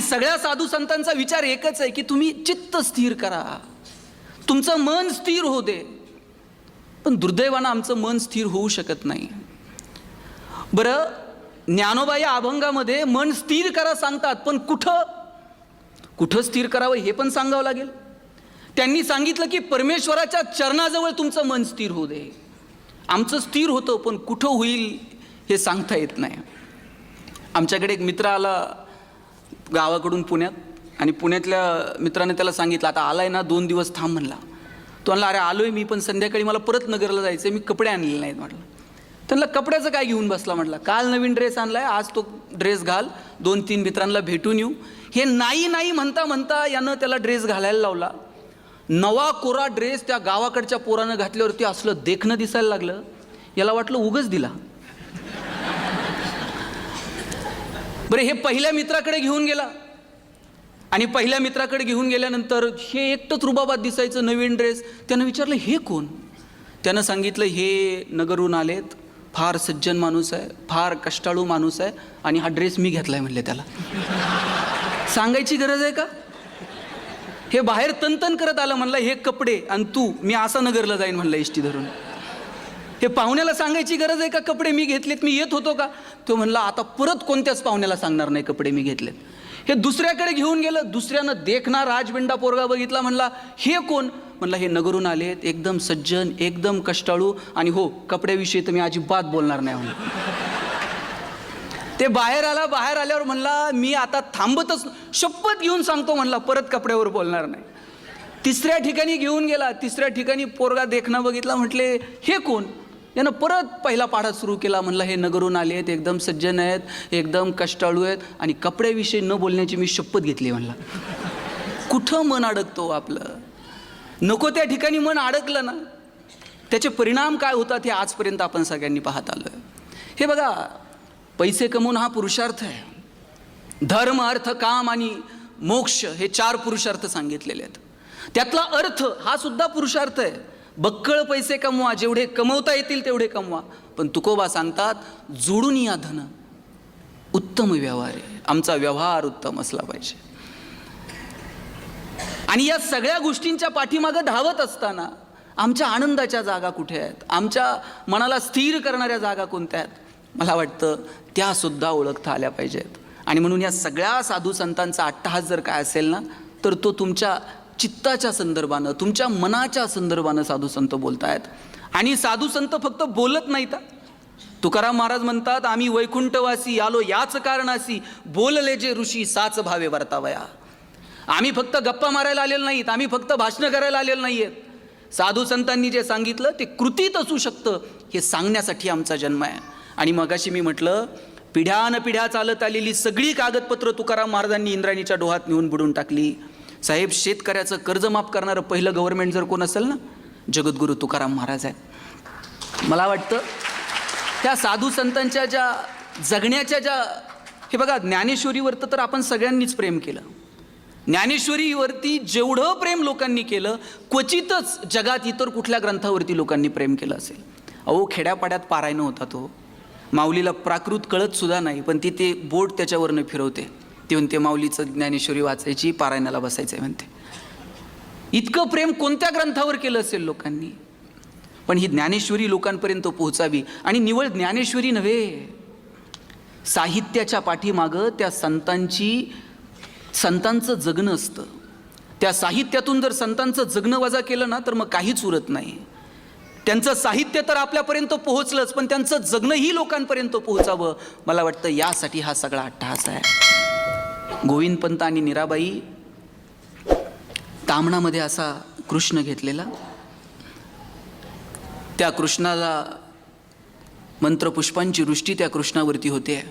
सगळ्या साधू संतांचा विचार एकच आहे की तुम्ही चित्त स्थिर करा, तुमचं मन स्थिर होऊ दे. पण दुर्दैवानं आमचं मन स्थिर होऊ शकत नाही. बरं, ज्ञानोबा या अभंगामध्ये मन स्थिर करा सांगतात, पण कुठं स्थिर करावं हे पण सांगावं लागेल. त्यांनी सांगितलं की परमेश्वराच्या चरणाजवळ तुमचं मन स्थिर होऊ दे. आमचं स्थिर होतं, पण कुठं होईल हे सांगता येत नाही. आमच्याकडे एक मित्र आला गावाकडून पुण्यात, आणि पुण्यातल्या मित्राने त्याला सांगितलं आता आलाय ना 2 दिवस थांब म्हणला. तो म्हणला अरे आलोय मी, पण संध्याकाळी मला परत नगरला जायचं, मी कपडे आणलेले नाहीत म्हटलं. त्यांना कपड्याचं काय घेऊन बसला म्हटलं, काल नवीन ड्रेस आणलाय, आज तो ड्रेस घाल, 2-3 मित्रांना भेटून येऊ. हे नाही म्हणता म्हणता यानं त्याला ड्रेस घालायला लावला. नवा कोरा ड्रेस त्या गावाकडच्या पोरानं घातल्यावरती असलं देखणं दिसायला लागलं. याला वाटलं उगच दिला. बरं, हे पहिल्या मित्राकडे घेऊन गेला, आणि पहिल्या मित्राकडे घेऊन गेल्यानंतर हे एकटंच रुबाबात दिसायचं नवीन ड्रेस. त्यानं विचारलं हे कोण? त्यानं सांगितलं हे नगरहून आलेत, फार सज्जन माणूस आहे, फार कष्टाळू माणूस आहे, आणि हा ड्रेस मी घेतलाय म्हणले. त्याला सांगायची गरज आहे का? हे बाहेर तनतन करत आलं, म्हणलं हे कपडे, आणि तू मी असं नगरला जाईन म्हणलं एसटी धरून. हे पाहुण्याला सांगायची गरज आहे का कपडे मी घेतलेत, मी येत होतो का? तो म्हणला आता परत कोणत्याच पाहुण्याला सांगणार नाही कपडे मी घेतलेत. हे दुसऱ्याकडे घेऊन गेलं, दुसऱ्यानं देखना राजबिंडा पोरगा बघितला, म्हणला हे कोण? म्हणला हे नगरून आलेत, एकदम सज्जन, एकदम कष्टाळू, आणि हो कपड्याविषयी तर मी अजिबात बोलणार नाही म्हणलं. ते बाहेर आल्यावर म्हणला मी आता थांबतच, शपथ घेऊन सांगतो म्हणला परत कपड्यावर बोलणार नाही. तिसऱ्या ठिकाणी घेऊन गेला, तिसऱ्या ठिकाणी पोरगा देखना बघितला, म्हटले हे कोण? यानं परत पहिला पाढा सुरू केला, म्हणला हे नगरून आले आहेत, एकदम सज्जन आहेत, एकदम कष्टाळू आहेत, आणि कपड्याविषयी न बोलण्याची मी शपथ घेतली म्हणला. कुठं मन अडकतो आपलं? नको त्या ठिकाणी मन अडकलं ना, त्याचे परिणाम काय होतात हे आजपर्यंत आपण सगळ्यांनी पाहत आलोय. हे बघा, पैसे कमवून हा पुरुषार्थ आहे. धर्म, अर्थ, काम आणि मोक्ष हे 4 पुरुषार्थ सांगितलेले आहेत. त्यातला अर्थ हा सुद्धा पुरुषार्थ आहे. बक्कळ पैसे कमवा, जेवढे कमवता येतील तेवढे कमवा, पण तुकोबा सांगतात जोडून या धन, उत्तम व्यवहार आहे. आमचा व्यवहार उत्तम असला पाहिजे. आणि या सगळ्या गोष्टींच्या पाठीमागं धावत असताना आमच्या आनंदाच्या जागा कुठे आहेत? आमच्या मनाला स्थिर करणाऱ्या जागा कोणत्या आहेत? मला वाटतं त्या सुद्धा ओळखता आल्या पाहिजेत. आणि म्हणून या सगळ्या साधू संतांचा अट्टहास जर काय असेल ना, तर तो तुमच्या चित्ताच्या संदर्भानं, तुमच्या मनाच्या संदर्भानं साधू संत बोलतायत. आणि साधू संत फक्त बोलत नाहीत. तुकाराम महाराज म्हणतात आम्ही वैकुंठवासी आलो याच कारणासी, बोलले जे ऋषी साच भावे वर्तावया. आम्ही फक्त गप्पा मारायला आलेलो नाहीत, आम्ही फक्त भाषणं करायला आलेलो नाही आहेत. साधू संतांनी जे सांगितलं ते कृतीत असू शकतं हे सांगण्यासाठी आमचा जन्म आहे. आणि मगाशी मी म्हटलं पिढ्यानपिढ्या चालत आलेली सगळी कागदपत्र तुकाराम महाराजांनी इंद्रायणीच्या डोहात नेऊन बुडून टाकली. साहेब, शेतकऱ्याचं कर्ज माफ करणारं पहिलं गव्हर्नमेंट जर कोण असेल ना, जगद्गुरू तुकाराम महाराज आहेत. मला वाटतं त्या साधू संतांच्या ज्या जगण्याच्या ज्या, हे बघा ज्ञानेश्वरीवरती तर आपण सगळ्यांनीच प्रेम केलं. ज्ञानेश्वरीवरती जेवढं प्रेम लोकांनी केलं, क्वचितच जगात इतर कुठल्या ग्रंथावरती लोकांनी प्रेम केलं असेल. अहो, खेड्यापाड्यात पारायण होता तो, माऊलीला प्राकृत कळत सुद्धा नाही, पण ती ते बोट त्याच्यावरनं फिरवते, ते म्हणते माऊलीचं ज्ञानेश्वरी वाचायची, पारायणाला बसायचं म्हणते. इतकं प्रेम कोणत्या ग्रंथावर केलं असेल लोकांनी? पण ही ज्ञानेश्वरी लोकांपर्यंत पोहोचावी. आणि निवळ ज्ञानेश्वरी नव्हे, साहित्याच्या पाठीमागं त्या संतांचं जगणं असतं. त्या साहित्यातून जर संतांचं जगणं वजा केलं ना, तर मग काहीच उरत नाही. त्यांचं साहित्य तर आपल्यापर्यंत पोहोचलंच, पण त्यांचं जगणंही लोकांपर्यंत पोहोचावं. मला वाटतं यासाठी हा सगळा अट्टहास आहे. गोविंदपंत आणि मीराबाई ताम्हणामध्ये असा कृष्ण घेतलेला, त्या कृष्णाला मंत्रपुष्पांची वृष्टी त्या कृष्णावरती होते,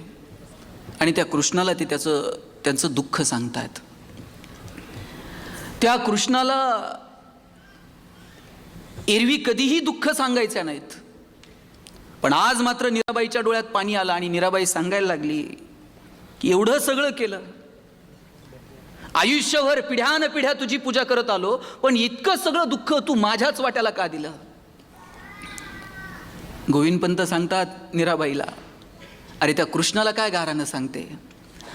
आणि त्या कृष्णाला ते त्यांचं दुःख सांगतात. त्या कृष्णाला एरवी कधीही दुःख सांगायचं नाहीत, पण आज मात्र मीराबाईच्या डोळ्यात पाणी आलं आणि मीराबाई सांगायला लागली की एवढं सगळं केलं, आयुष्यभर पिढ्यानपिढ्या तुझी पूजा करत आलो, पण इतकं सगळं दुःख तू माझ्याच वाट्याला का दिलं? गोविंदपंत सांगतात मीराबाईला, अरे त्या कृष्णाला काय गारानं सांगते,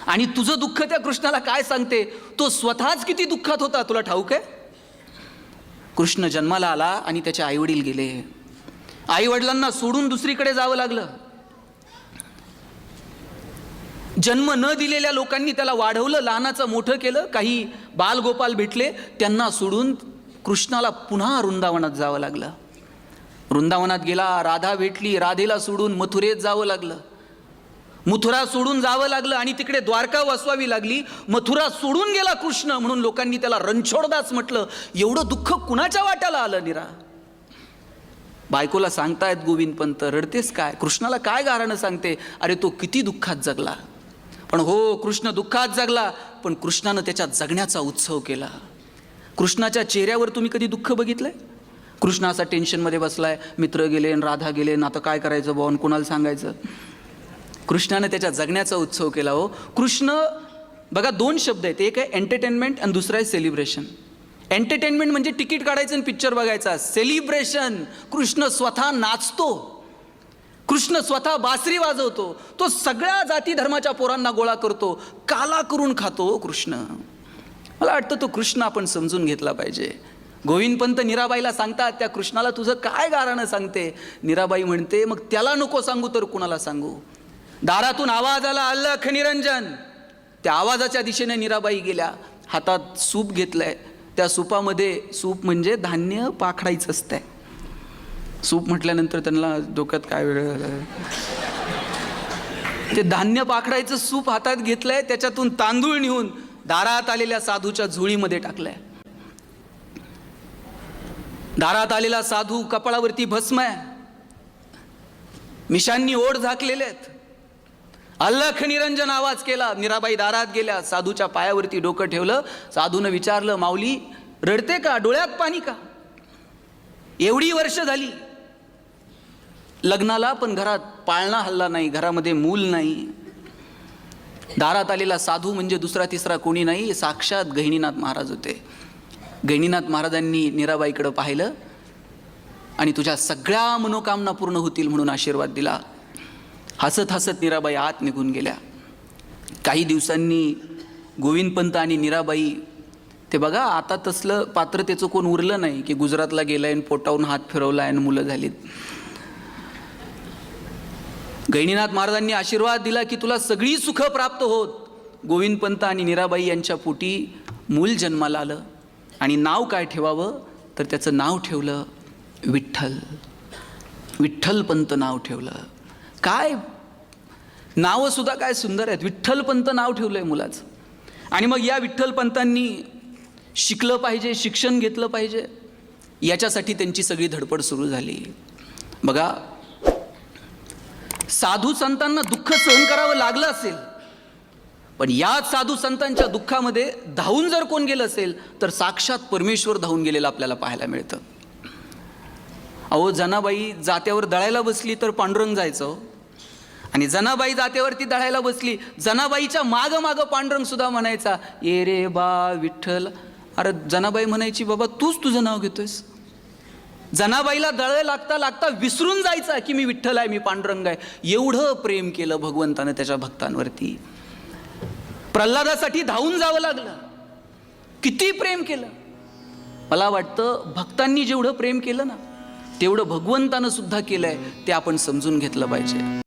आणि तुझं दुःख त्या कृष्णाला काय सांगते, तो स्वतःच किती दुःखात होता तुला ठाऊक आहे? कृष्ण जन्माला आला आणि त्याचे आईवडील गेले, आईवडिलांना सोडून दुसरीकडे जावं लागलं. जन्म न दिलेल्या लोकांनी त्याला वाढवलं, लहानाचं मोठं केलं. काही बालगोपाल भेटले, त्यांना सोडून कृष्णाला पुन्हा वृंदावनात जावं लागलं. वृंदावनात गेला, राधा भेटली, राधेला सोडून मथुरेत जावं लागलं. मथुरा सोडून जावं लागलं आणि तिकडे द्वारका वसवावी लागली. मथुरा सोडून गेला कृष्ण म्हणून लोकांनी त्याला रणछोडदास म्हटलं. एवढं दुःख कुणाच्या वाट्याला आलं निरा? बायकोला सांगतायत गोविंद पंत, रडतेस काय? कृष्णाला काय गारणं सांगते? अरे तो किती दुःखात जगला. पण हो, कृष्ण दुःखात जगला, पण कृष्णानं त्याच्या जगण्याचा उत्सव केला. कृष्णाच्या चेहऱ्यावर तुम्ही कधी दुःख बघितलंय? कृष्ण असा टेन्शनमध्ये बसलाय, मित्र गेले आणि राधा गेले, आता काय करायचं भाऊ, कोणाला सांगायचं? कृष्णानं त्याच्या जगण्याचा उत्सव केला. हो, कृष्ण बघा, दोन शब्द आहेत, एक आहे एंटरटेनमेंट आणि दुसरा आहे सेलिब्रेशन. एंटरटेनमेंट म्हणजे तिकीट काढायचं आणि पिक्चर बघायचा. सेलिब्रेशन, कृष्ण स्वतः नाचतो, कृष्ण स्वतः बासरी वाजवतो, तो सगळ्या जाती धर्माच्या पोरांना गोळा करतो, काला करून खातो कृष्ण. मला वाटतं तो कृष्ण आपण समजून घेतला पाहिजे. गोविंद पंत मीराबाईला सांगतात, त्या कृष्णाला तुझं काय गारणं सांगते? मीराबाई म्हणते, मग त्याला नको सांगू तर कुणाला सांगू? दारातून आवाज आला, अल्लख निरंजन. त्या आवाजाच्या दिशेने मीराबाई गेल्या, हातात सूप घेतलंय. त्या सूपामध्ये, सूप म्हणजे धान्य पाखडायचं असतंय. सूप म्हटल्यानंतर त्यांना डोक्यात काय वेगळं झालं. ते धान्य पाखडायचं सूप हातात घेतलंय, त्याच्यातून तांदूळ नेऊन दारात आलेल्या साधूच्या झोळीमध्ये टाकलंय. दारात आलेला साधू, कपाळावरती भस्म आहे, मिशांनी ओढ झाकलेले आहेत. अल्लख निरंजन आवाज केला. मीराबाई दारात गेल्या, साधूच्या पायावरती डोकं ठेवलं. साधूनं विचारलं, माऊली रडते का? डोळ्यात पाणी का? एवढी वर्ष झाली लग्नाला, पण घरात पाळणा हल्ला नाही, घरामध्ये मूल नाही. दारात आलेला साधू म्हणजे दुसरा तिसरा कोणी नाही, साक्षात गहिनीनाथ महाराज होते. गहिनीनाथ महाराजांनी मीराबाईकडं पाहिलं आणि तुझ्या सगळ्या मनोकामना पूर्ण होतील म्हणून आशीर्वाद दिला. हसत हसत मीराबाई आत निघून गेल्या. काही दिवसांनी गोविंद पंत आणि मीराबाई, ते बघा आता तसलं पात्रतेचं कोण उरलं नाही की गुजरातला गेलाय आणि पोटावरून हात फिरवलाय आणि मुलं झालीत. गहिनीनाथ महाराजांनी आशीर्वाद दिला की तुला सगळी सुख प्राप्त होत. गोविंद पंत आणि मीराबाई यांच्या पोटी मूल जन्माला आलं आणि नाव काय ठेवावं तर त्याचं नाव ठेवलं विठ्ठल. विठ्ठल पंत नाव ठेवलं. काय नावं सुद्धा काय सुंदर आहेत. विठ्ठल पंत नाव ठेवलंय मुलाचं. आणि मग या विठ्ठल पंतांनी शिकलं पाहिजे, शिक्षण घेतलं पाहिजे, याच्यासाठी त्यांची सगळी धडपड सुरू झाली. बघा, साधू संतांना दुःख सहन करावं लागलं असेल, पण याच साधू संतांच्या दुःखामध्ये धावून जर कोण गेलं असेल तर साक्षात परमेश्वर धावून गेलेलं आपल्याला पाहायला मिळतं. अहो, जनाबाई जात्यावर दळायला बसली तर पांडुरंग जायचं, आणि जनाबाई जात्यावरती दळायला बसली, जनाबाईच्या माग माग पांडुरंग सुद्धा म्हणायचा, ये रे बा विठ्ठल. अरे जनाबाई म्हणायची, बाबा तूच तुझं नाव घेतोयस. जनाबाईला दळ लागता लागता विसरून जायचा की मी विठ्ठल आहे, मी पांडुरंग आहे. एवढं प्रेम केलं भगवंतानं त्याच्या भक्तांवरती. प्रल्हादासाठी धावून जावं लागलं, किती प्रेम केलं. मला वाटतं भक्तांनी जेवढं प्रेम केलं ना, तेवढं भगवंतानं सुद्धा केलंय, ते आपण समजून घेतलं पाहिजे.